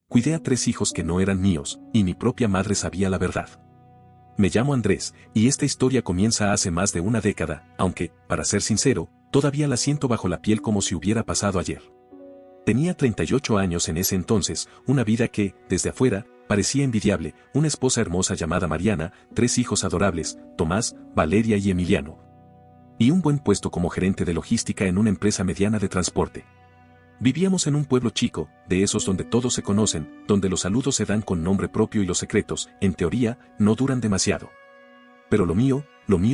Cuidé a 3 hijos que no eran míos, y mi propia madre sabía la verdad. Me llamo Andrés, y esta historia comienza hace más de una década, aunque, para ser sincero, todavía la siento bajo la piel como si hubiera pasado ayer. Tenía 38 años en ese entonces, una vida que, desde afuera, parecía envidiable, una esposa hermosa llamada Mariana, 3 hijos adorables, Tomás, Valeria y Emiliano. Y un buen puesto como gerente de logística en una empresa mediana de transporte. Vivíamos en un pueblo chico, de esos donde todos se conocen, donde los saludos se dan con nombre propio y los secretos, en teoría, no duran demasiado. Pero lo mío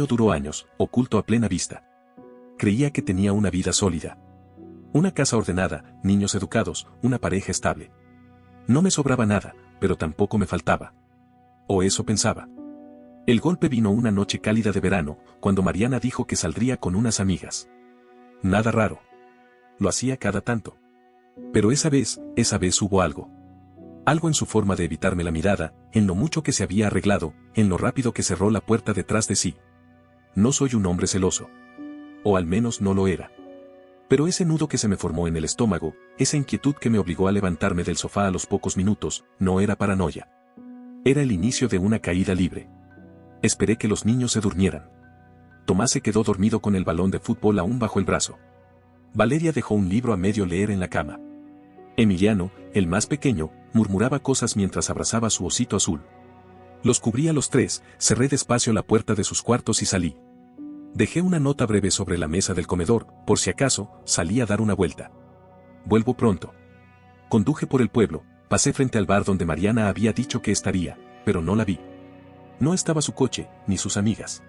duró años, oculto a plena vista. Creía que tenía una vida sólida. Una casa ordenada, niños educados, una pareja estable. No me sobraba nada, pero tampoco me faltaba. O eso pensaba. El golpe vino una noche cálida de verano, cuando Mariana dijo que saldría con unas amigas. Nada raro. Lo hacía cada tanto. Pero esa vez hubo algo. Algo en su forma de evitarme la mirada, en lo mucho que se había arreglado, en lo rápido que cerró la puerta detrás de sí. No soy un hombre celoso. O al menos no lo era. Pero ese nudo que se me formó en el estómago, esa inquietud que me obligó a levantarme del sofá a los pocos minutos, no era paranoia. Era el inicio de una caída libre. Esperé que los niños se durmieran. Tomás se quedó dormido con el balón de fútbol aún bajo el brazo. Valeria dejó un libro a medio leer en la cama. Emiliano, el más pequeño, murmuraba cosas mientras abrazaba a su osito azul. Los cubrí a los 3, cerré despacio la puerta de sus cuartos y salí. Dejé una nota breve sobre la mesa del comedor, por si acaso, salí a dar una vuelta. Vuelvo pronto. Conduje por el pueblo, pasé frente al bar donde Mariana había dicho que estaría, pero no la vi. No estaba su coche, ni sus amigas.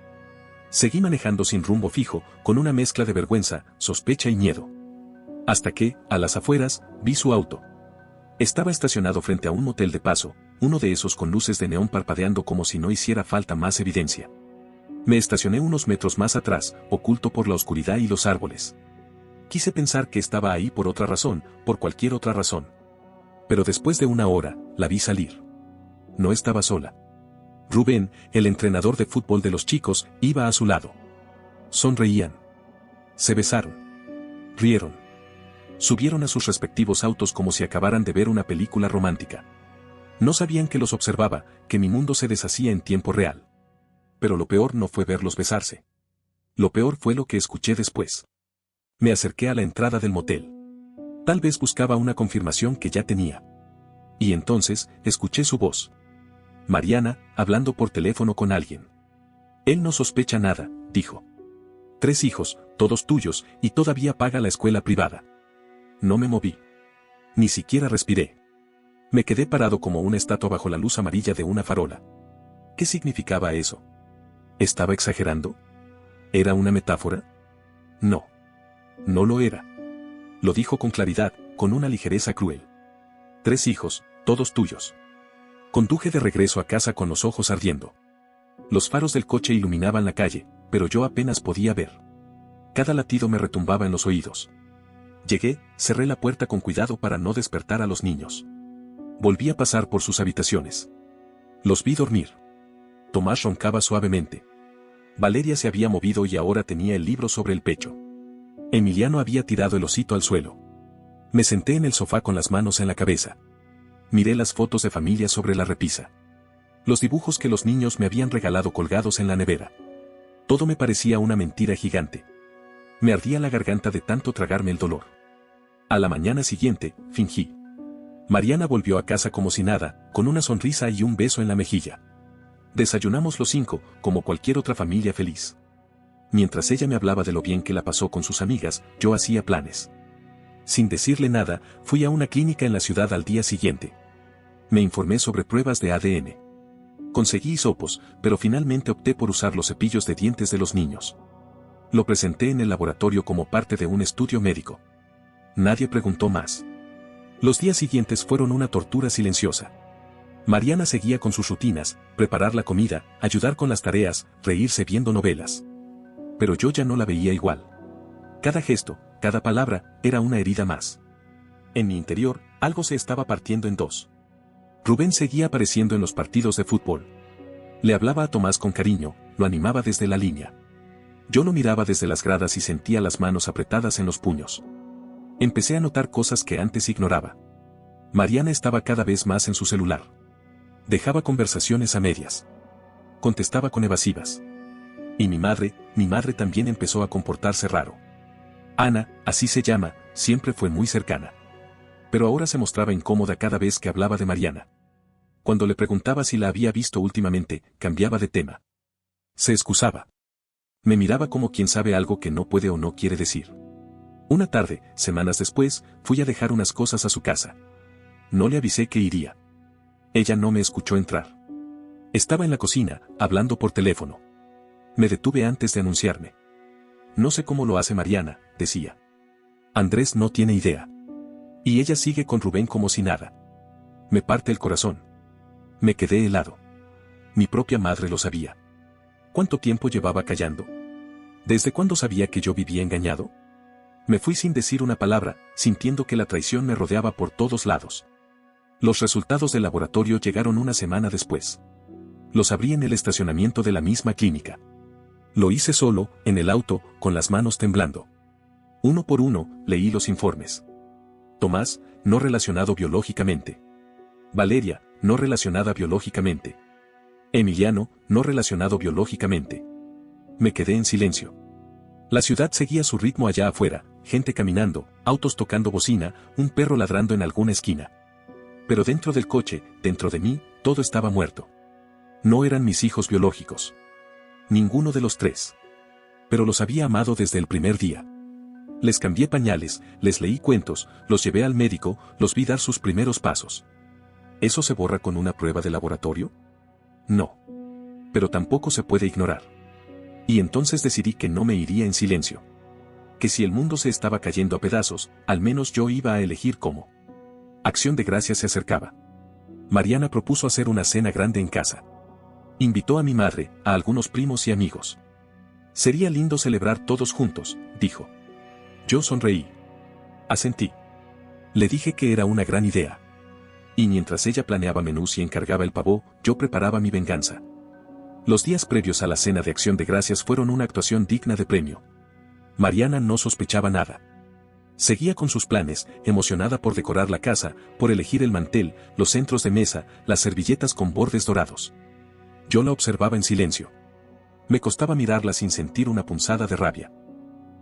Seguí manejando sin rumbo fijo, con una mezcla de vergüenza, sospecha y miedo. Hasta que, a las afueras, vi su auto. Estaba estacionado frente a un motel de paso, uno de esos con luces de neón parpadeando como si no hiciera falta más evidencia. Me estacioné unos metros más atrás, oculto por la oscuridad y los árboles. Quise pensar que estaba ahí por otra razón, por cualquier otra razón. Pero después de una hora, la vi salir. No estaba sola. Rubén, el entrenador de fútbol de los chicos, iba a su lado. Sonreían. Se besaron. Rieron. Subieron a sus respectivos autos como si acabaran de ver una película romántica. No sabían que los observaba, que mi mundo se deshacía en tiempo real. Pero lo peor no fue verlos besarse. Lo peor fue lo que escuché después. Me acerqué a la entrada del motel. Tal vez buscaba una confirmación que ya tenía. Y entonces, escuché su voz. Mariana, hablando por teléfono con alguien. Él no sospecha nada, dijo. 3 hijos, todos tuyos, y todavía paga la escuela privada. No me moví. Ni siquiera respiré. Me quedé parado como una estatua bajo la luz amarilla de una farola. ¿Qué significaba eso? ¿Estaba exagerando? ¿Era una metáfora? No. No lo era. Lo dijo con claridad, con una ligereza cruel. 3 hijos, todos tuyos. Conduje de regreso a casa con los ojos ardiendo. Los faros del coche iluminaban la calle, pero yo apenas podía ver. Cada latido me retumbaba en los oídos. Llegué, cerré la puerta con cuidado para no despertar a los niños. Volví a pasar por sus habitaciones. Los vi dormir. Tomás roncaba suavemente. Valeria se había movido y ahora tenía el libro sobre el pecho. Emiliano había tirado el osito al suelo. Me senté en el sofá con las manos en la cabeza. Miré las fotos de familia sobre la repisa. Los dibujos que los niños me habían regalado colgados en la nevera. Todo me parecía una mentira gigante. Me ardía la garganta de tanto tragarme el dolor. A la mañana siguiente, fingí. Mariana volvió a casa como si nada, con una sonrisa y un beso en la mejilla. Desayunamos los 5, como cualquier otra familia feliz. Mientras ella me hablaba de lo bien que la pasó con sus amigas, yo hacía planes. Sin decirle nada, fui a una clínica en la ciudad al día siguiente. Me informé sobre pruebas de ADN. Conseguí hisopos, pero finalmente opté por usar los cepillos de dientes de los niños. Lo presenté en el laboratorio como parte de un estudio médico. Nadie preguntó más. Los días siguientes fueron una tortura silenciosa. Mariana seguía con sus rutinas, preparar la comida, ayudar con las tareas, reírse viendo novelas. Pero yo ya no la veía igual. Cada gesto, cada palabra, era una herida más. En mi interior, algo se estaba partiendo en dos. Rubén seguía apareciendo en los partidos de fútbol. Le hablaba a Tomás con cariño, lo animaba desde la línea. Yo lo miraba desde las gradas y sentía las manos apretadas en los puños. Empecé a notar cosas que antes ignoraba. Mariana estaba cada vez más en su celular. Dejaba conversaciones a medias. Contestaba con evasivas. Y mi madre también empezó a comportarse raro. Ana, así se llama, siempre fue muy cercana. Pero ahora se mostraba incómoda cada vez que hablaba de Mariana. Cuando le preguntaba si la había visto últimamente, cambiaba de tema. Se excusaba. Me miraba como quien sabe algo que no puede o no quiere decir. Una tarde, semanas después, fui a dejar unas cosas a su casa. No le avisé que iría. Ella no me escuchó entrar. Estaba en la cocina, hablando por teléfono. Me detuve antes de anunciarme. No sé cómo lo hace Mariana, decía. Andrés no tiene idea. Y ella sigue con Rubén como si nada. Me parte el corazón. Me quedé helado. Mi propia madre lo sabía. ¿Cuánto tiempo llevaba callando? ¿Desde cuándo sabía que yo vivía engañado? Me fui sin decir una palabra, sintiendo que la traición me rodeaba por todos lados. Los resultados del laboratorio llegaron una semana después. Los abrí en el estacionamiento de la misma clínica. Lo hice solo, en el auto, con las manos temblando. Uno por uno, leí los informes. Tomás, no relacionado biológicamente. Valeria, no relacionada biológicamente. Emiliano, no relacionado biológicamente. Me quedé en silencio. La ciudad seguía su ritmo allá afuera, gente caminando, autos tocando bocina, un perro ladrando en alguna esquina. Pero dentro del coche, dentro de mí, todo estaba muerto. No eran mis hijos biológicos. Ninguno de los tres. Pero los había amado desde el primer día. Les cambié pañales, les leí cuentos, los llevé al médico, los vi dar sus primeros pasos. ¿Eso se borra con una prueba de laboratorio? No. Pero tampoco se puede ignorar. Y entonces decidí que no me iría en silencio. Que si el mundo se estaba cayendo a pedazos, al menos yo iba a elegir cómo. Acción de Gracias se acercaba. Mariana propuso hacer una cena grande en casa. Invitó a mi madre, a algunos primos y amigos. Sería lindo celebrar todos juntos, dijo. Yo sonreí. Asentí. Le dije que era una gran idea. Y mientras ella planeaba menús y encargaba el pavó, yo preparaba mi venganza. Los días previos a la cena de Acción de Gracias fueron una actuación digna de premio. Mariana no sospechaba nada. Seguía con sus planes, emocionada por decorar la casa, por elegir el mantel, los centros de mesa, las servilletas con bordes dorados. Yo la observaba en silencio. Me costaba mirarla sin sentir una punzada de rabia.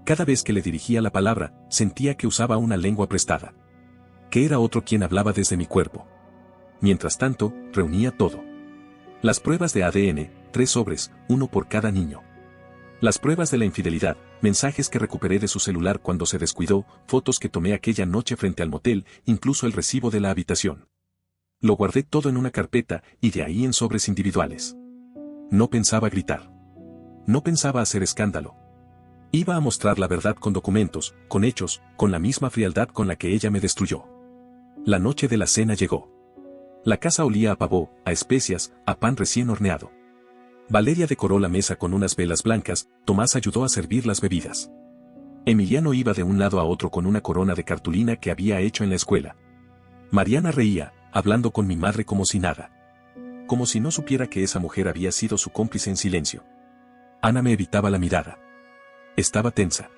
Cada vez que le dirigía la palabra, sentía que usaba una lengua prestada. Que era otro quien hablaba desde mi cuerpo. Mientras tanto, reunía todo. Las pruebas de ADN, 3 sobres, 1 por cada niño. Las pruebas de la infidelidad, mensajes que recuperé de su celular cuando se descuidó, fotos que tomé aquella noche frente al motel, incluso el recibo de la habitación. Lo guardé todo en una carpeta y de ahí en sobres individuales. No pensaba gritar. No pensaba hacer escándalo. Iba a mostrar la verdad con documentos, con hechos, con la misma frialdad con la que ella me destruyó. La noche de la cena llegó. La casa olía a pavó, a especias, a pan recién horneado. Valeria decoró la mesa con unas velas blancas, Tomás ayudó a servir las bebidas. Emiliano iba de un lado a otro con una corona de cartulina que había hecho en la escuela. Mariana reía, hablando con mi madre como si nada. Como si no supiera que esa mujer había sido su cómplice en silencio. Ana me evitaba la mirada. Estaba tensa.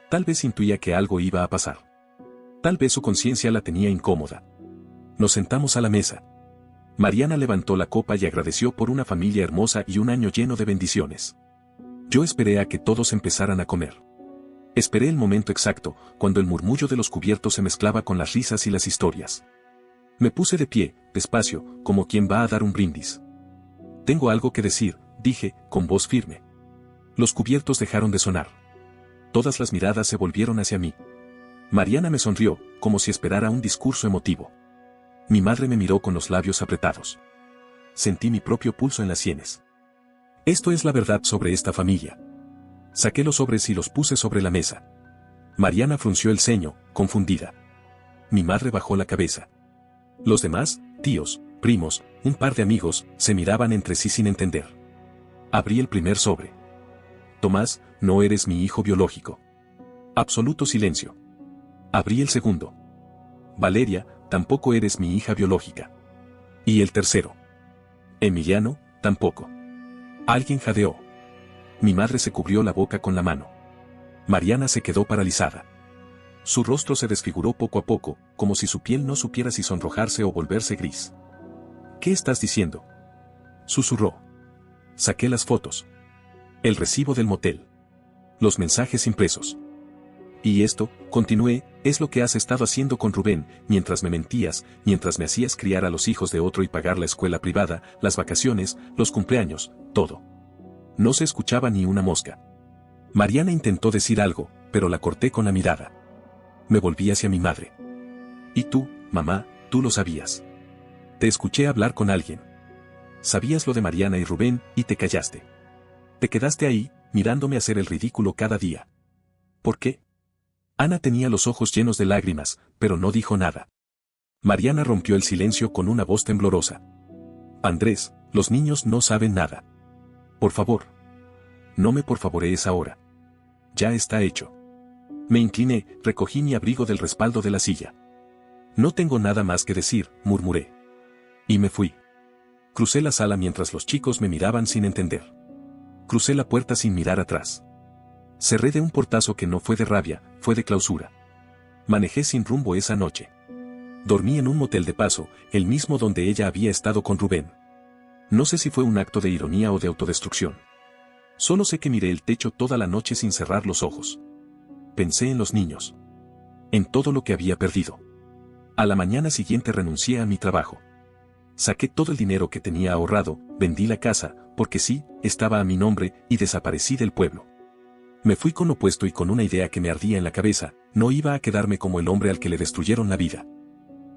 Tal vez intuía que algo iba a pasar. Tal vez su conciencia la tenía incómoda. Nos sentamos a la mesa. Mariana levantó la copa y agradeció por una familia hermosa y un año lleno de bendiciones. Yo esperé a que todos empezaran a comer. Esperé el momento exacto, cuando el murmullo de los cubiertos se mezclaba con las risas y las historias. Me puse de pie, despacio, como quien va a dar un brindis. Tengo algo que decir, dije, con voz firme. Los cubiertos dejaron de sonar. Todas las miradas se volvieron hacia mí. Mariana me sonrió, como si esperara un discurso emotivo. Mi madre me miró con los labios apretados. Sentí mi propio pulso en las sienes. Esto es la verdad sobre esta familia. Saqué los sobres y los puse sobre la mesa. Mariana frunció el ceño, confundida. Mi madre bajó la cabeza. Los demás, tíos, primos, un par de amigos, se miraban entre sí sin entender. Abrí el primer sobre. Tomás, no eres mi hijo biológico. Absoluto silencio. Abrí el segundo. Valeria, tampoco eres mi hija biológica. Y el tercero. Emiliano, tampoco. Alguien jadeó. Mi madre se cubrió la boca con la mano. Mariana se quedó paralizada. Su rostro se desfiguró poco a poco, como si su piel no supiera si sonrojarse o volverse gris. ¿Qué estás diciendo?, susurró. Saqué las fotos. El recibo del motel. Los mensajes impresos. Y esto, continué, es lo que has estado haciendo con Rubén, mientras me mentías, mientras me hacías criar a los hijos de otro y pagar la escuela privada, las vacaciones, los cumpleaños, todo. No se escuchaba ni una mosca. Mariana intentó decir algo, pero la corté con la mirada. Me volví hacia mi madre. Y tú, mamá, tú lo sabías. Te escuché hablar con alguien. Sabías lo de Mariana y Rubén, y te callaste. Te quedaste ahí, mirándome hacer el ridículo cada día. ¿Por qué? Ana tenía los ojos llenos de lágrimas, pero no dijo nada. Mariana rompió el silencio con una voz temblorosa. Andrés, los niños no saben nada. Por favor. No me porfavorees ahora. Ya está hecho. Me incliné, recogí mi abrigo del respaldo de la silla. No tengo nada más que decir, murmuré. Y me fui. Crucé la sala mientras los chicos me miraban sin entender. Crucé la puerta sin mirar atrás. Cerré de un portazo que no fue de rabia, fue de clausura. Manejé sin rumbo esa noche. Dormí en un motel de paso, el mismo donde ella había estado con Rubén. No sé si fue un acto de ironía o de autodestrucción. Solo sé que miré el techo toda la noche sin cerrar los ojos. Pensé en los niños. En todo lo que había perdido. A la mañana siguiente renuncié a mi trabajo. Saqué todo el dinero que tenía ahorrado, vendí la casa, porque sí, estaba a mi nombre, y desaparecí del pueblo. Me fui con opuesto y con una idea que me ardía en la cabeza, no iba a quedarme como el hombre al que le destruyeron la vida.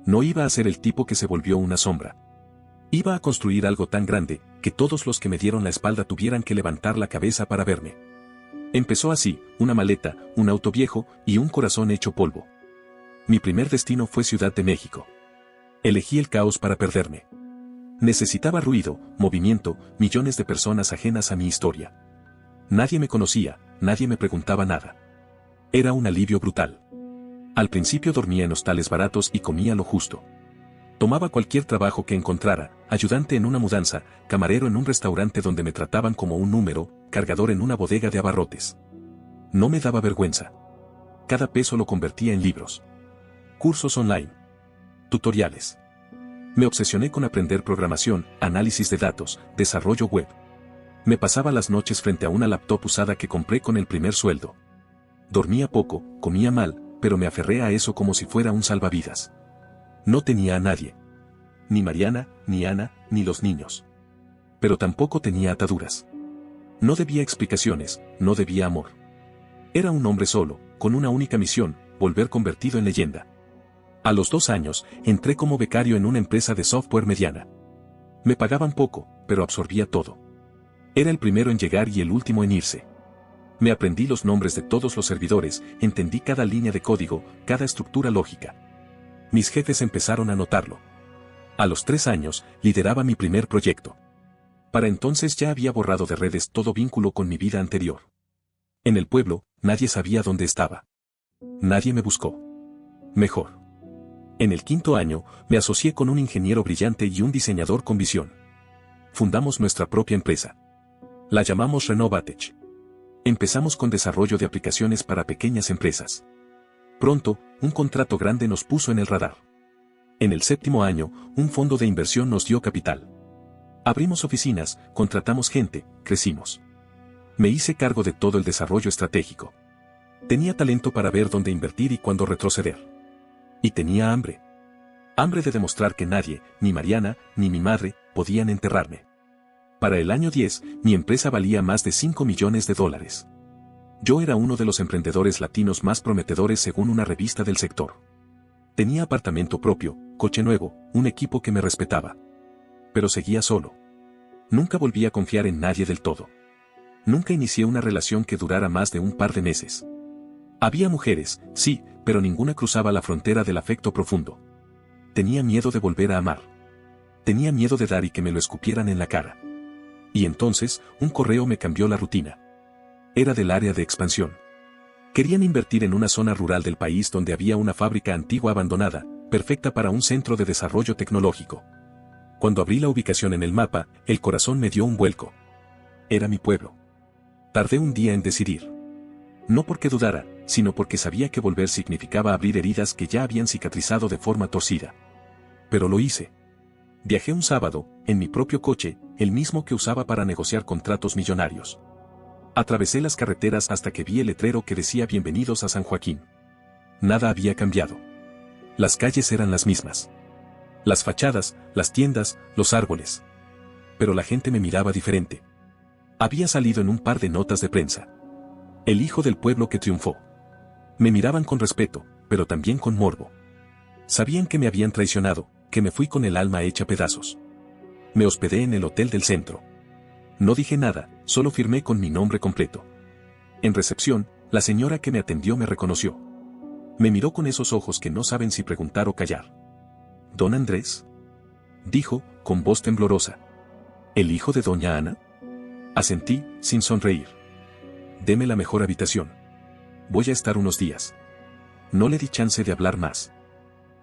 No iba a ser el tipo que se volvió una sombra. Iba a construir algo tan grande, que todos los que me dieron la espalda tuvieran que levantar la cabeza para verme. Empezó así, una maleta, un auto viejo, y un corazón hecho polvo. Mi primer destino fue Ciudad de México. Elegí el caos para perderme. Necesitaba ruido, movimiento, millones de personas ajenas a mi historia. Nadie me conocía, nadie me preguntaba nada. Era un alivio brutal. Al principio dormía en hostales baratos y comía lo justo. Tomaba cualquier trabajo que encontrara, ayudante en una mudanza, camarero en un restaurante donde me trataban como un número, cargador en una bodega de abarrotes. No me daba vergüenza. Cada peso lo convertía en libros. Cursos online. Tutoriales. Me obsesioné con aprender programación, análisis de datos, desarrollo web. Me pasaba las noches frente a una laptop usada que compré con el primer sueldo. Dormía poco, comía mal, pero me aferré a eso como si fuera un salvavidas. No tenía a nadie. Ni Mariana, ni Ana, ni los niños. Pero tampoco tenía ataduras. No debía explicaciones, no debía amor. Era un hombre solo, con una única misión, volver convertido en leyenda. A los 2 años, entré como becario en una empresa de software mediana. Me pagaban poco, pero absorbía todo. Era el primero en llegar y el último en irse. Me aprendí los nombres de todos los servidores, entendí cada línea de código, cada estructura lógica. Mis jefes empezaron a notarlo. A los 3 años, lideraba mi primer proyecto. Para entonces ya había borrado de redes todo vínculo con mi vida anterior. En el pueblo, nadie sabía dónde estaba. Nadie me buscó. Mejor. En el 5.º año, me asocié con un ingeniero brillante y un diseñador con visión. Fundamos nuestra propia empresa. La llamamos Renovatech. Empezamos con desarrollo de aplicaciones para pequeñas empresas. Pronto, un contrato grande nos puso en el radar. En el 7.º año, un fondo de inversión nos dio capital. Abrimos oficinas, contratamos gente, crecimos. Me hice cargo de todo el desarrollo estratégico. Tenía talento para ver dónde invertir y cuándo retroceder. Y tenía hambre. Hambre de demostrar que nadie, ni Mariana, ni mi madre, podían enterrarme. Para el año 10, mi empresa valía más de $5 millones. Yo era uno de los emprendedores latinos más prometedores según una revista del sector. Tenía apartamento propio, coche nuevo, un equipo que me respetaba. Pero seguía solo. Nunca volví a confiar en nadie del todo. Nunca inicié una relación que durara más de un par de meses. Había mujeres, sí, pero ninguna cruzaba la frontera del afecto profundo. Tenía miedo de volver a amar. Tenía miedo de dar y que me lo escupieran en la cara. Y entonces, un correo me cambió la rutina. Era del área de expansión. Querían invertir en una zona rural del país donde había una fábrica antigua abandonada, perfecta para un centro de desarrollo tecnológico. Cuando abrí la ubicación en el mapa, el corazón me dio un vuelco. Era mi pueblo. Tardé un día en decidir. No porque dudara, sino porque sabía que volver significaba abrir heridas que ya habían cicatrizado de forma torcida. Pero lo hice. Viajé un sábado, en mi propio coche, el mismo que usaba para negociar contratos millonarios. Atravesé las carreteras hasta que vi el letrero que decía Bienvenidos a San Joaquín. Nada había cambiado. Las calles eran las mismas. Las fachadas, las tiendas, los árboles. Pero la gente me miraba diferente. Había salido en un par de notas de prensa. El hijo del pueblo que triunfó. Me miraban con respeto, pero también con morbo. Sabían que me habían traicionado, que me fui con el alma hecha pedazos. Me hospedé en el hotel del centro. No dije nada, solo firmé con mi nombre completo. En recepción, la señora que me atendió me reconoció. Me miró con esos ojos que no saben si preguntar o callar. ¿Don Andrés?, dijo, con voz temblorosa. ¿El hijo de doña Ana? Asentí, sin sonreír. Deme la mejor habitación. Voy a estar unos días. No le di chance de hablar más.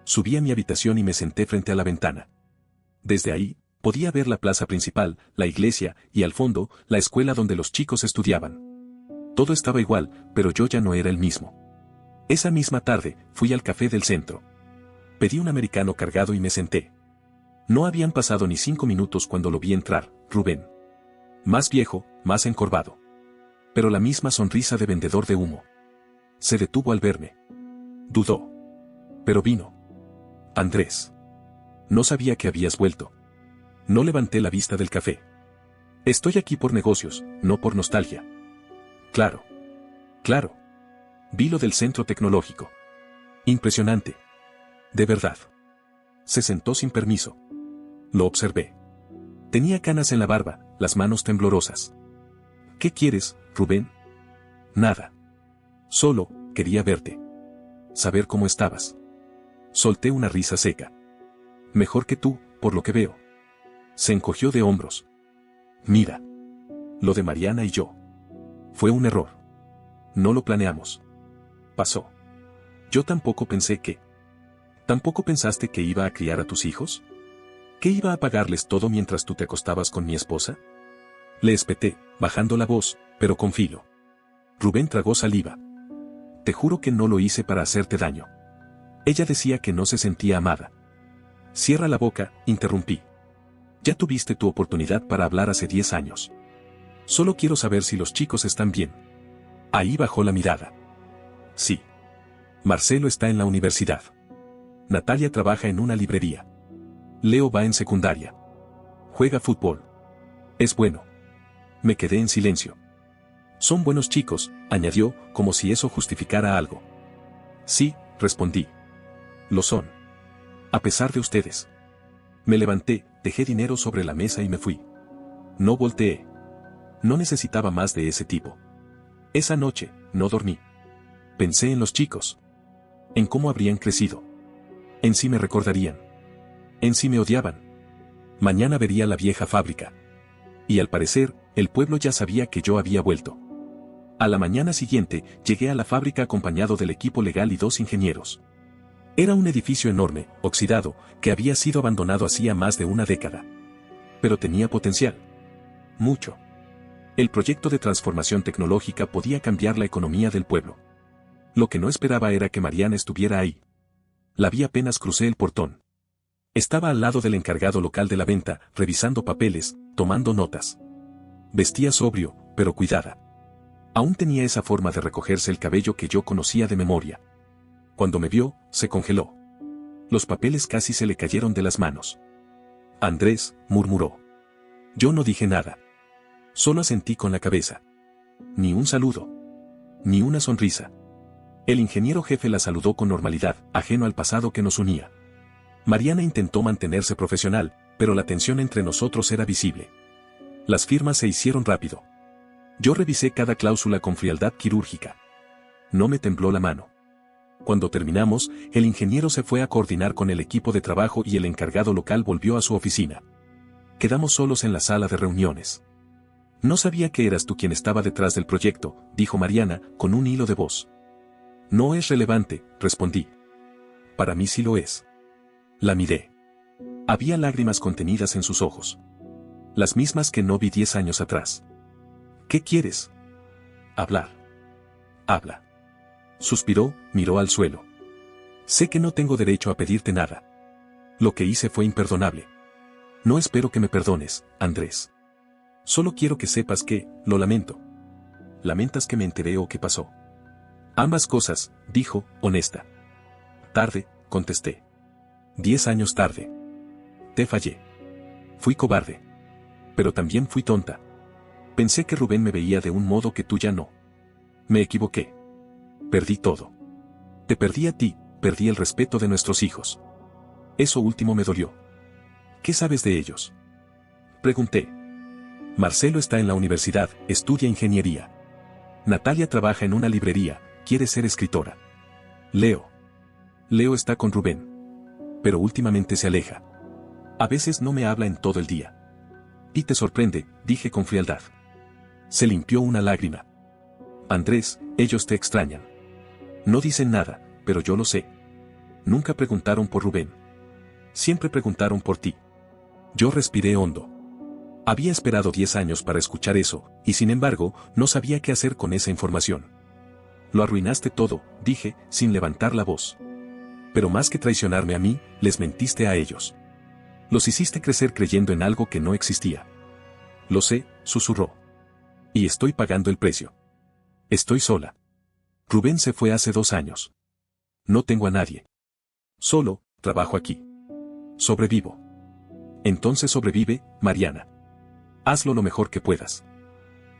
Subí a mi habitación y me senté frente a la ventana. Desde ahí, podía ver la plaza principal, la iglesia, y al fondo, la escuela donde los chicos estudiaban. Todo estaba igual, pero yo ya no era el mismo. Esa misma tarde, fui al café del centro. Pedí un americano cargado y me senté. No habían pasado ni 5 minutos cuando lo vi entrar, Rubén. Más viejo, más encorvado. Pero la misma sonrisa de vendedor de humo. Se detuvo al verme. Dudó. Pero vino. Andrés. No sabía que habías vuelto. No levanté la vista del café. Estoy aquí por negocios, no por nostalgia. Claro. Claro. Vi lo del centro tecnológico. Impresionante. De verdad. Se sentó sin permiso. Lo observé. Tenía canas en la barba, las manos temblorosas. ¿Qué quieres, Rubén? Nada. Solo, quería verte. Saber cómo estabas. Solté una risa seca. Mejor que tú, por lo que veo. Se encogió de hombros. Mira. Lo de Mariana y yo. Fue un error. No lo planeamos. Pasó. Yo tampoco pensé que... ¿Tampoco pensaste que iba a criar a tus hijos? ¿Que iba a pagarles todo mientras tú te acostabas con mi esposa? Le espeté, bajando la voz, pero con filo. Rubén tragó saliva. Te juro que no lo hice para hacerte daño. Ella decía que no se sentía amada. Cierra la boca, interrumpí. Ya tuviste tu oportunidad para hablar hace 10 años. Solo quiero saber si los chicos están bien. Ahí bajó la mirada. Sí. Marcelo está en la universidad. Natalia trabaja en una librería. Leo va en secundaria. Juega fútbol. Es bueno. Me quedé en silencio. Son buenos chicos, añadió, como si eso justificara algo. Sí, respondí. Lo son. A pesar de ustedes. Me levanté, dejé dinero sobre la mesa y me fui. No volteé. No necesitaba más de ese tipo. Esa noche, no dormí. Pensé en los chicos. En cómo habrían crecido. En si me recordarían. En si me odiaban. Mañana vería la vieja fábrica. Y al parecer, el pueblo ya sabía que yo había vuelto. A la mañana siguiente, llegué a la fábrica acompañado del equipo legal y 2 ingenieros. Era un edificio enorme, oxidado, que había sido abandonado hacía más de una década. Pero tenía potencial. Mucho. El proyecto de transformación tecnológica podía cambiar la economía del pueblo. Lo que no esperaba era que Mariana estuviera ahí. La vi apenas crucé el portón. Estaba al lado del encargado local de la venta, revisando papeles, tomando notas. Vestía sobrio, pero cuidada. Aún tenía esa forma de recogerse el cabello que yo conocía de memoria. Cuando me vio, se congeló. Los papeles casi se le cayeron de las manos. Andrés, murmuró. Yo no dije nada. Solo asentí con la cabeza. Ni un saludo. Ni una sonrisa. El ingeniero jefe la saludó con normalidad, ajeno al pasado que nos unía. Mariana intentó mantenerse profesional, pero la tensión entre nosotros era visible. Las firmas se hicieron rápido. Yo revisé cada cláusula con frialdad quirúrgica. No me tembló la mano. Cuando terminamos, el ingeniero se fue a coordinar con el equipo de trabajo y el encargado local volvió a su oficina. Quedamos solos en la sala de reuniones. No sabía que eras tú quien estaba detrás del proyecto, dijo Mariana, con un hilo de voz. No es relevante, respondí. Para mí sí lo es. La miré. Había lágrimas contenidas en sus ojos. Las mismas que no vi 10 años atrás. ¿Qué quieres? Hablar. Habla. Suspiró, miró al suelo. Sé que no tengo derecho a pedirte nada. Lo que hice fue imperdonable. No espero que me perdones, Andrés. Solo quiero que sepas que, lo lamento. ¿Lamentas que me enteré o qué pasó? Ambas cosas, dijo, honesta. Tarde, contesté. 10 años tarde. Te fallé. Fui cobarde. Pero también fui tonta. Pensé que Rubén me veía de un modo que tú ya no. Me equivoqué. Perdí todo. Te perdí a ti, perdí el respeto de nuestros hijos. Eso último me dolió. ¿Qué sabes de ellos? Pregunté. Marcelo está en la universidad, estudia ingeniería. Natalia trabaja en una librería, quiere ser escritora. Leo está con Rubén. Pero últimamente se aleja. A veces no me habla en todo el día. Y te sorprende, dije con frialdad. Se limpió una lágrima. Andrés, ellos te extrañan. No dicen nada, pero yo lo sé. Nunca preguntaron por Rubén. Siempre preguntaron por ti. Yo respiré hondo. Había esperado 10 años para escuchar eso, y sin embargo, no sabía qué hacer con esa información. Lo arruinaste todo, dije, sin levantar la voz. Pero más que traicionarme a mí, les mentiste a ellos. Los hiciste crecer creyendo en algo que no existía. Lo sé, susurró. Y estoy pagando el precio. Estoy sola. Rubén se fue hace 2 años. No tengo a nadie. Solo, trabajo aquí. Sobrevivo. Entonces sobrevive, Mariana. Hazlo lo mejor que puedas.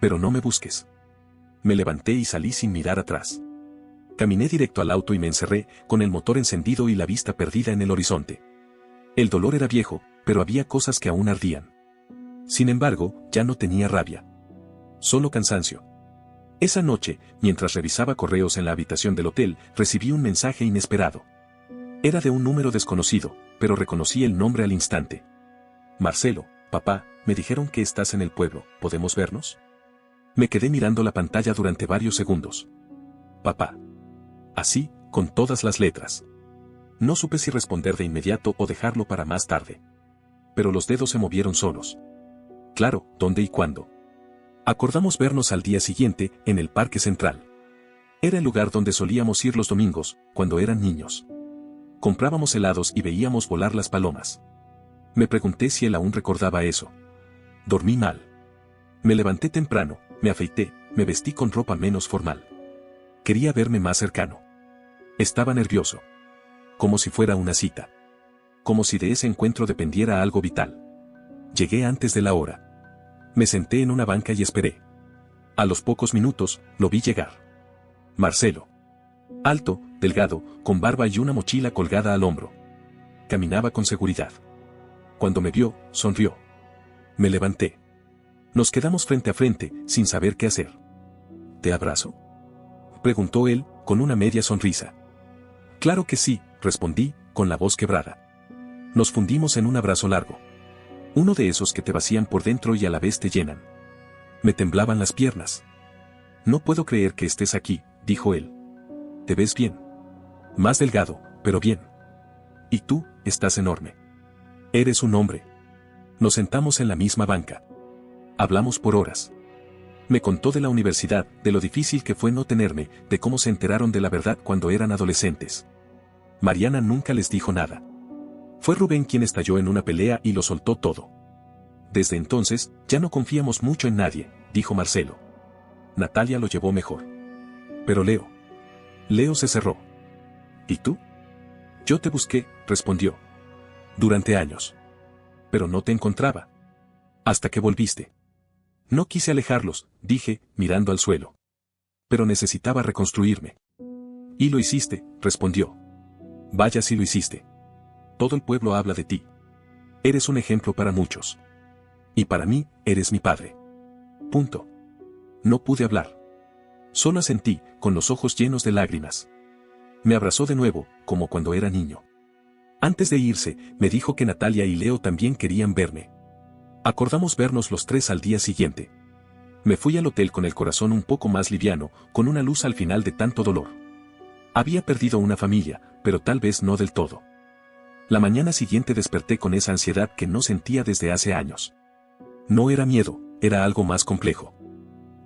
Pero no me busques. Me levanté y salí sin mirar atrás. Caminé directo al auto y me encerré, con el motor encendido y la vista perdida en el horizonte. El dolor era viejo, pero había cosas que aún ardían. Sin embargo, ya no tenía rabia. Solo cansancio. Esa noche, mientras revisaba correos en la habitación del hotel, recibí un mensaje inesperado. Era de un número desconocido, pero reconocí el nombre al instante. Marcelo, papá, me dijeron que estás en el pueblo, ¿podemos vernos? Me quedé mirando la pantalla durante varios segundos. Papá. Así, con todas las letras. No supe si responder de inmediato o dejarlo para más tarde. Pero los dedos se movieron solos. Claro, ¿dónde y cuándo? Acordamos vernos al día siguiente, en el Parque Central. Era el lugar donde solíamos ir los domingos, cuando eran niños. Comprábamos helados y veíamos volar las palomas. Me pregunté si él aún recordaba eso. Dormí mal. Me levanté temprano, me afeité, me vestí con ropa menos formal. Quería verme más cercano. Estaba nervioso. Como si fuera una cita. Como si de ese encuentro dependiera algo vital. Llegué antes de la hora. Me senté en una banca y esperé. A los pocos minutos, lo vi llegar. Marcelo. Alto, delgado, con barba y una mochila colgada al hombro. Caminaba con seguridad. Cuando me vio, sonrió. Me levanté. Nos quedamos frente a frente, sin saber qué hacer. ¿Te abrazo?, preguntó él, con una media sonrisa. Claro que sí, respondí, con la voz quebrada. Nos fundimos en un abrazo largo. Uno de esos que te vacían por dentro y a la vez te llenan. Me temblaban las piernas. No puedo creer que estés aquí, dijo él. Te ves bien. Más delgado, pero bien. Y tú, estás enorme. Eres un hombre. Nos sentamos en la misma banca. Hablamos por horas. Me contó de la universidad, de lo difícil que fue no tenerme, de cómo se enteraron de la verdad cuando eran adolescentes. Mariana nunca les dijo nada. Fue Rubén quien estalló en una pelea y lo soltó todo. Desde entonces, ya no confiamos mucho en nadie, dijo Marcelo. Natalia lo llevó mejor. Pero Leo se cerró. ¿Y tú? Yo te busqué, respondió. Durante años. Pero no te encontraba. Hasta que volviste. No quise alejarlos, dije, mirando al suelo. Pero necesitaba reconstruirme. Y lo hiciste, respondió. Vaya si lo hiciste. Todo el pueblo habla de ti. Eres un ejemplo para muchos. Y para mí, eres mi padre. Punto. No pude hablar. Solo asentí, con los ojos llenos de lágrimas. Me abrazó de nuevo, como cuando era niño. Antes de irse, me dijo que Natalia y Leo también querían verme. Acordamos vernos los 3 al día siguiente. Me fui al hotel con el corazón un poco más liviano, con una luz al final de tanto dolor. Había perdido una familia, pero tal vez no del todo. La mañana siguiente desperté con esa ansiedad que no sentía desde hace años. No era miedo, era algo más complejo.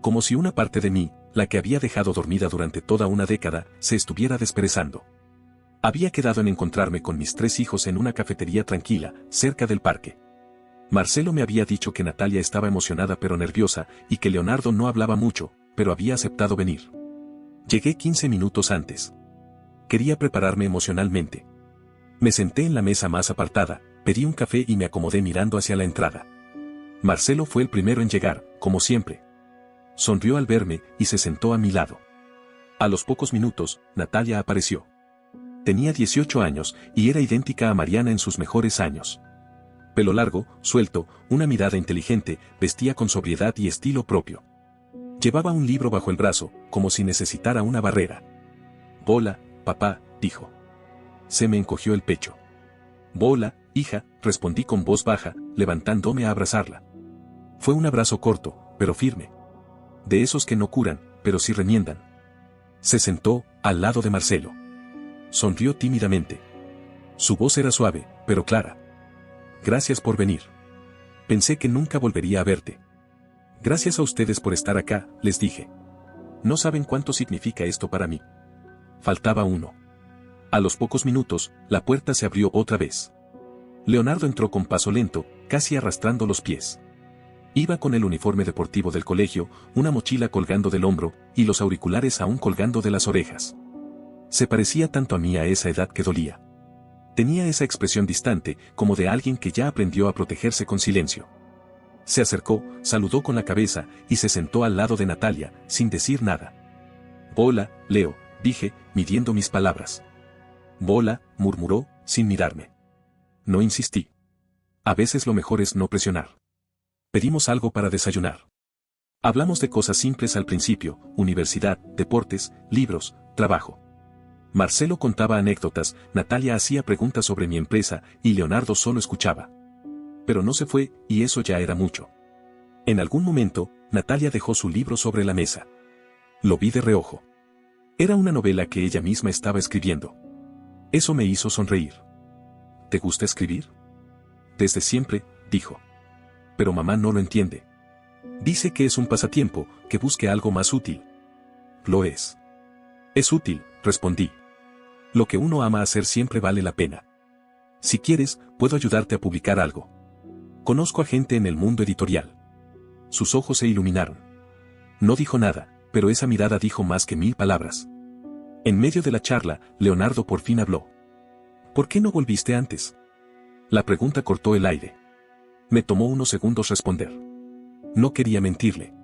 Como si una parte de mí, la que había dejado dormida durante toda una década, se estuviera desperezando. Había quedado en encontrarme con mis 3 hijos en una cafetería tranquila, cerca del parque. Marcelo me había dicho que Natalia estaba emocionada pero nerviosa y que Leonardo no hablaba mucho, pero había aceptado venir. Llegué 15 minutos antes. Quería prepararme emocionalmente. Me senté en la mesa más apartada, pedí un café y me acomodé mirando hacia la entrada. Marcelo fue el primero en llegar, como siempre. Sonrió al verme y se sentó a mi lado. A los pocos minutos, Natalia apareció. Tenía 18 años y era idéntica a Mariana en sus mejores años. Pelo largo, suelto, una mirada inteligente, vestía con sobriedad y estilo propio. Llevaba un libro bajo el brazo, como si necesitara una barrera. «Hola, papá», dijo. Se me encogió el pecho. «Hola, hija», respondí con voz baja, levantándome a abrazarla. Fue un abrazo corto, pero firme. De esos que no curan, pero sí remiendan. Se sentó, al lado de Marcelo. Sonrió tímidamente. Su voz era suave, pero clara. «Gracias por venir. Pensé que nunca volvería a verte». «Gracias a ustedes por estar acá», les dije. «No saben cuánto significa esto para mí». Faltaba uno. A los pocos minutos, la puerta se abrió otra vez. Leonardo entró con paso lento, casi arrastrando los pies. Iba con el uniforme deportivo del colegio, una mochila colgando del hombro, y los auriculares aún colgando de las orejas. Se parecía tanto a mí a esa edad que dolía. Tenía esa expresión distante, como de alguien que ya aprendió a protegerse con silencio. Se acercó, saludó con la cabeza, y se sentó al lado de Natalia, sin decir nada. «Hola, Leo», dije, midiendo mis palabras. «Hola», murmuró, sin mirarme. No insistí. A veces lo mejor es no presionar. Pedimos algo para desayunar. Hablamos de cosas simples al principio: universidad, deportes, libros, trabajo. Marcelo contaba anécdotas, Natalia hacía preguntas sobre mi empresa, y Leonardo solo escuchaba. Pero no se fue, y eso ya era mucho. En algún momento, Natalia dejó su libro sobre la mesa. Lo vi de reojo. Era una novela que ella misma estaba escribiendo. Eso me hizo sonreír. «¿Te gusta escribir?» «Desde siempre», dijo. «Pero mamá no lo entiende. Dice que es un pasatiempo, que busque algo más útil». «Lo es». «Es útil», respondí. «Lo que uno ama hacer siempre vale la pena. Si quieres, puedo ayudarte a publicar algo. Conozco a gente en el mundo editorial». Sus ojos se iluminaron. No dijo nada, pero esa mirada dijo más que 1000 palabras. En medio de la charla, Leonardo por fin habló. «¿Por qué no volviste antes?» La pregunta cortó el aire. Me tomó unos segundos responder. No quería mentirle.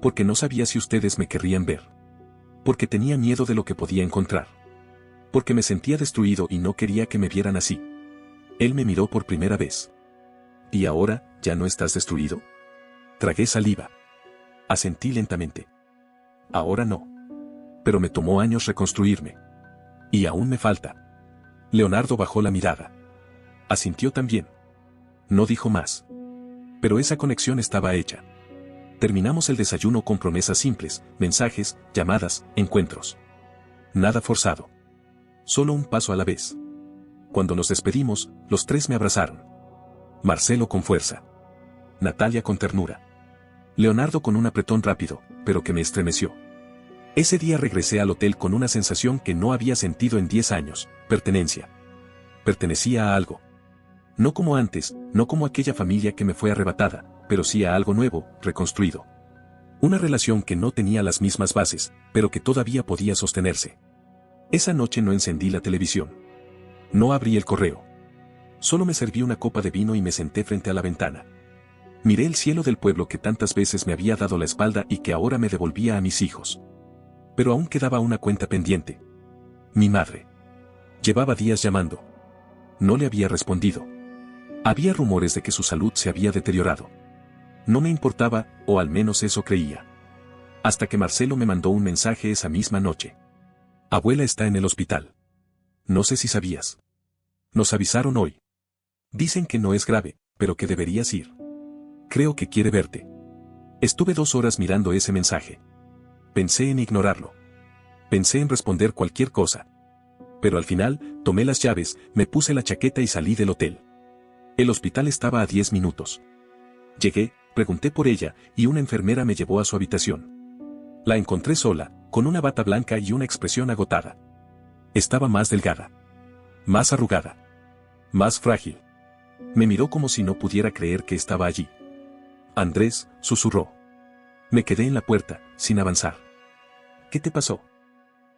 Porque no sabía si ustedes me querrían ver. Porque tenía miedo de lo que podía encontrar. Porque me sentía destruido y no quería que me vieran así. Él me miró por primera vez. «¿Y ahora, ya no estás destruido?» Tragué saliva. Asentí lentamente. «Ahora no. Pero me tomó años reconstruirme. Y aún me falta». Leonardo bajó la mirada. Asintió también. No dijo más. Pero esa conexión estaba hecha. Terminamos el desayuno con promesas simples, mensajes, llamadas, encuentros. Nada forzado. Solo un paso a la vez. Cuando nos despedimos, los 3 me abrazaron. Marcelo con fuerza. Natalia con ternura. Leonardo con un apretón rápido, pero que me estremeció. Ese día regresé al hotel con una sensación que no había sentido en 10 años: pertenencia. Pertenecía a algo. No como antes, no como aquella familia que me fue arrebatada, pero sí a algo nuevo, reconstruido. Una relación que no tenía las mismas bases, pero que todavía podía sostenerse. Esa noche no encendí la televisión. No abrí el correo. Solo me serví una copa de vino y me senté frente a la ventana. Miré el cielo del pueblo que tantas veces me había dado la espalda y que ahora me devolvía a mis hijos. Pero aún quedaba una cuenta pendiente. Mi madre. Llevaba días llamando. No le había respondido. Había rumores de que su salud se había deteriorado. No me importaba, o al menos eso creía. Hasta que Marcelo me mandó un mensaje esa misma noche. «Abuela está en el hospital. No sé si sabías. Nos avisaron hoy. Dicen que no es grave, pero que deberías ir. Creo que quiere verte». Estuve 2 horas mirando ese mensaje. Pensé en ignorarlo. Pensé en responder cualquier cosa. Pero al final, tomé las llaves, me puse la chaqueta y salí del hotel. El hospital estaba a 10 minutos. Llegué, pregunté por ella, y una enfermera me llevó a su habitación. La encontré sola, con una bata blanca y una expresión agotada. Estaba más delgada, más arrugada, más frágil. Me miró como si no pudiera creer que estaba allí. Andrés, susurró. Me quedé en la puerta, sin avanzar. ¿Qué te pasó?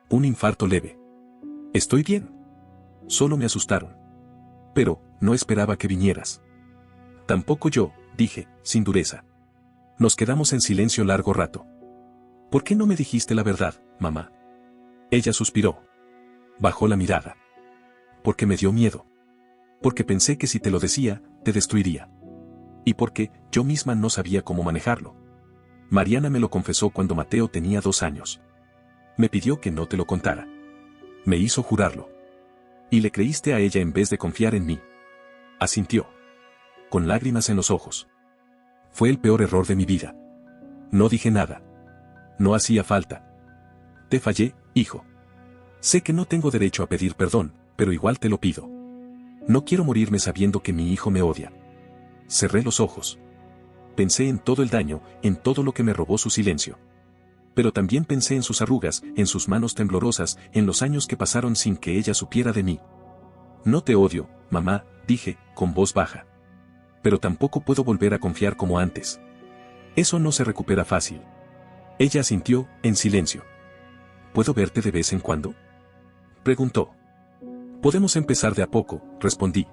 Un infarto leve. Estoy bien. Solo me asustaron. Pero, no esperaba que vinieras. Tampoco yo, dije, sin dureza. Nos quedamos en silencio largo rato. ¿Por qué no me dijiste la verdad, mamá? Ella suspiró. Bajó la mirada. Porque me dio miedo. Porque pensé que si te lo decía, te destruiría. Y porque yo misma no sabía cómo manejarlo. Mariana me lo confesó cuando Mateo tenía 2 años. Me pidió que no te lo contara. Me hizo jurarlo. Y le creíste a ella en vez de confiar en mí. Asintió. Con lágrimas en los ojos. Fue el peor error de mi vida. No dije nada. No hacía falta. Te fallé, hijo. Sé que no tengo derecho a pedir perdón, pero igual te lo pido. No quiero morirme sabiendo que mi hijo me odia. Cerré los ojos. Pensé en todo el daño, en todo lo que me robó su silencio. Pero también pensé en sus arrugas, en sus manos temblorosas, en los años que pasaron sin que ella supiera de mí. No te odio, mamá, dije, con voz baja. Pero tampoco puedo volver a confiar como antes. Eso no se recupera fácil. Ella asintió, en silencio. ¿Puedo verte de vez en cuando? Preguntó. Podemos empezar de a poco, respondí.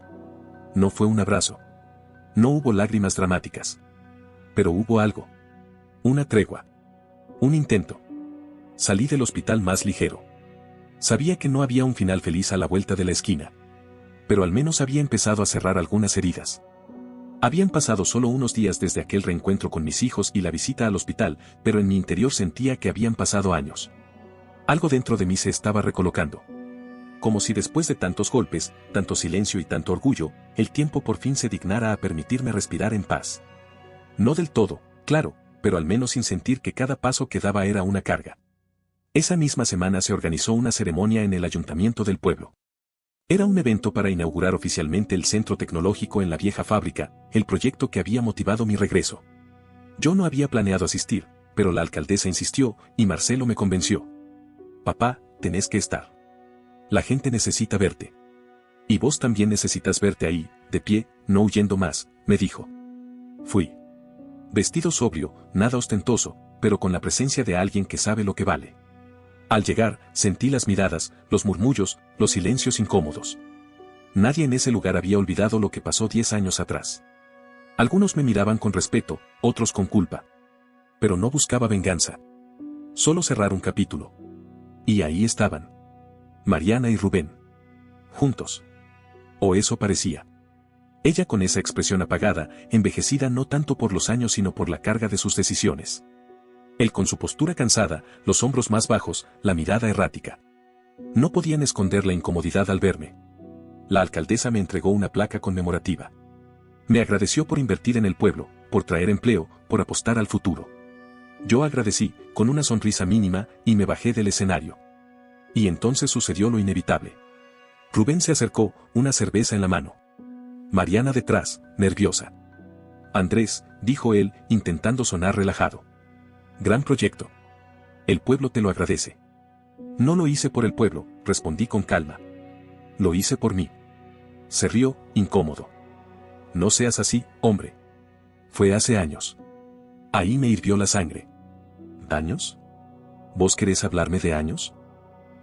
No fue un abrazo. No hubo lágrimas dramáticas. Pero hubo algo. Una tregua. Un intento. Salí del hospital más ligero. Sabía que no había un final feliz a la vuelta de la esquina. Pero al menos había empezado a cerrar algunas heridas. Habían pasado solo unos días desde aquel reencuentro con mis hijos y la visita al hospital, pero en mi interior sentía que habían pasado años. Algo dentro de mí se estaba recolocando. Como si después de tantos golpes, tanto silencio y tanto orgullo, el tiempo por fin se dignara a permitirme respirar en paz. No del todo, claro, pero al menos sin sentir que cada paso que daba era una carga. Esa misma semana se organizó una ceremonia en el ayuntamiento del pueblo. Era un evento para inaugurar oficialmente el centro tecnológico en la vieja fábrica, el proyecto que había motivado mi regreso. Yo no había planeado asistir, pero la alcaldesa insistió, y Marcelo me convenció. Papá, tenés que estar. La gente necesita verte. Y vos también necesitas verte ahí, de pie, no huyendo más, me dijo. Fui. Vestido sobrio, nada ostentoso, pero con la presencia de alguien que sabe lo que vale. Al llegar, sentí las miradas, los murmullos, los silencios incómodos. Nadie en ese lugar había olvidado lo que pasó 10 años atrás. Algunos me miraban con respeto, otros con culpa. Pero no buscaba venganza. Solo cerrar un capítulo. Y ahí estaban. Mariana y Rubén. Juntos. O eso parecía. Ella con esa expresión apagada, envejecida no tanto por los años sino por la carga de sus decisiones. Él con su postura cansada, los hombros más bajos, la mirada errática. No podían esconder la incomodidad al verme. La alcaldesa me entregó una placa conmemorativa. Me agradeció por invertir en el pueblo, por traer empleo, por apostar al futuro. Yo agradecí, con una sonrisa mínima, y me bajé del escenario. Y entonces sucedió lo inevitable. Rubén se acercó, una cerveza en la mano. Mariana detrás, nerviosa. Andrés, dijo él, intentando sonar relajado. Gran proyecto. El pueblo te lo agradece. No lo hice por el pueblo, respondí con calma. Lo hice por mí. Se rió, incómodo. No seas así, hombre. Fue hace años. Ahí me hirvió la sangre. ¿Años? ¿Vos querés hablarme de años?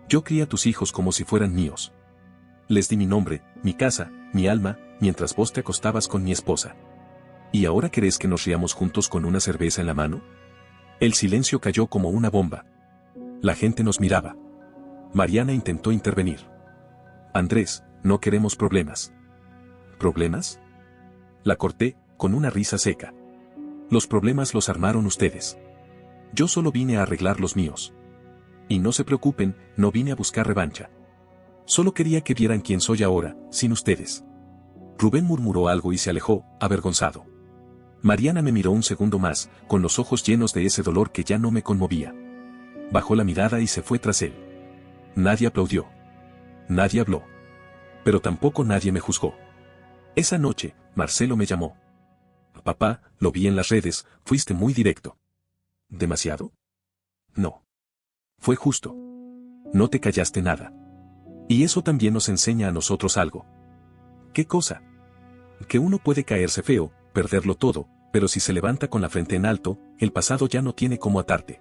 Yo crié a tus hijos como si fueran míos. Les di mi nombre, mi casa, mi alma, mientras vos te acostabas con mi esposa. ¿Y ahora querés que nos riamos juntos con una cerveza en la mano? El silencio cayó como una bomba. La gente nos miraba. Mariana intentó intervenir. Andrés, no queremos problemas. ¿Problemas? La corté, con una risa seca. Los problemas los armaron ustedes. Yo solo vine a arreglar los míos. Y no se preocupen, no vine a buscar revancha. Solo quería que vieran quién soy ahora, sin ustedes. Rubén murmuró algo y se alejó, avergonzado. Mariana me miró un segundo más, con los ojos llenos de ese dolor que ya no me conmovía. Bajó la mirada y se fue tras él. Nadie aplaudió. Nadie habló. Pero tampoco nadie me juzgó. Esa noche, Marcelo me llamó. Papá, lo vi en las redes, fuiste muy directo. ¿Demasiado? no. Fue justo. No te callaste nada. Y eso también nos enseña a nosotros algo. ¿Qué cosa? Que uno puede caerse feo, perderlo todo, pero si se levanta con la frente en alto, el pasado ya no tiene cómo atarte.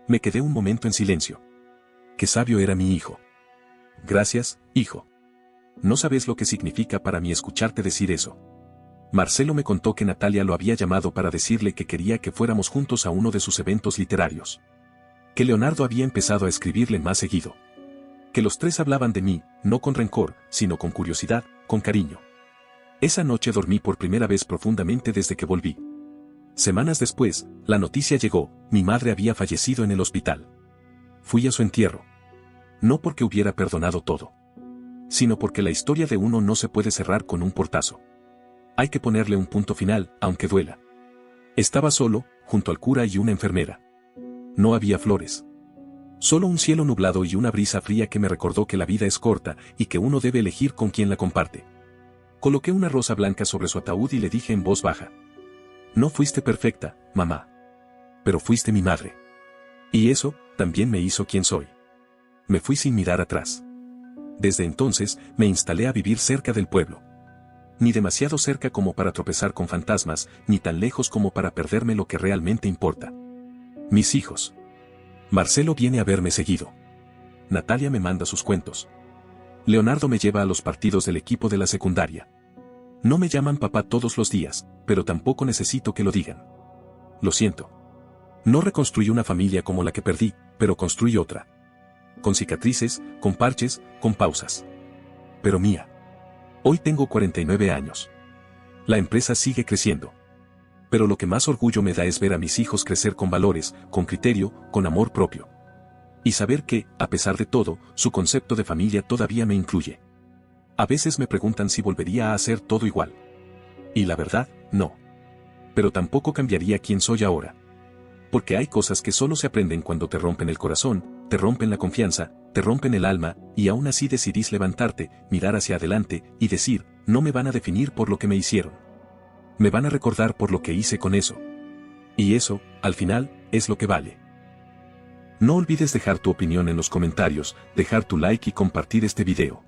Me quedé un momento en silencio. Qué sabio era mi hijo. Gracias, hijo. No sabes lo que significa para mí escucharte decir eso. Marcelo me contó que Natalia lo había llamado para decirle que quería que fuéramos juntos a uno de sus eventos literarios. Que Leonardo había empezado a escribirle más seguido. Que los tres hablaban de mí, no con rencor, sino con curiosidad, con cariño. Esa noche dormí por primera vez profundamente desde que volví. Semanas después, la noticia llegó, mi madre había fallecido en el hospital. Fui a su entierro. No porque hubiera perdonado todo, sino porque la historia de uno no se puede cerrar con un portazo. Hay que ponerle un punto final, aunque duela. Estaba solo, junto al cura y una enfermera. No había flores. Solo un cielo nublado y una brisa fría que me recordó que la vida es corta y que uno debe elegir con quién la comparte. Coloqué una rosa blanca sobre su ataúd y le dije en voz baja: no fuiste perfecta, mamá. Pero fuiste mi madre. Y eso, también me hizo quien soy. Me fui sin mirar atrás. Desde entonces, me instalé a vivir cerca del pueblo. Ni demasiado cerca como para tropezar con fantasmas, ni tan lejos como para perderme lo que realmente importa. Mis hijos. Marcelo viene a verme seguido. Natalia me manda sus cuentos. Leonardo me lleva a los partidos del equipo de la secundaria. No me llaman papá todos los días, pero tampoco necesito que lo digan. Lo siento. No reconstruí una familia como la que perdí, pero construí otra. Con cicatrices, con parches, con pausas. Pero mía. Hoy tengo 49 años. La empresa sigue creciendo. Pero lo que más orgullo me da es ver a mis hijos crecer con valores, con criterio, con amor propio. Y saber que, a pesar de todo, su concepto de familia todavía me incluye. A veces me preguntan si volvería a hacer todo igual. Y la verdad, no. Pero tampoco cambiaría quién soy ahora. Porque hay cosas que solo se aprenden cuando te rompen el corazón, te rompen la confianza, te rompen el alma, y aún así decidís levantarte, mirar hacia adelante, y decir: no me van a definir por lo que me hicieron. Me van a recordar por lo que hice con eso. Y eso, al final, es lo que vale. No olvides dejar tu opinión en los comentarios, dejar tu like y compartir este video.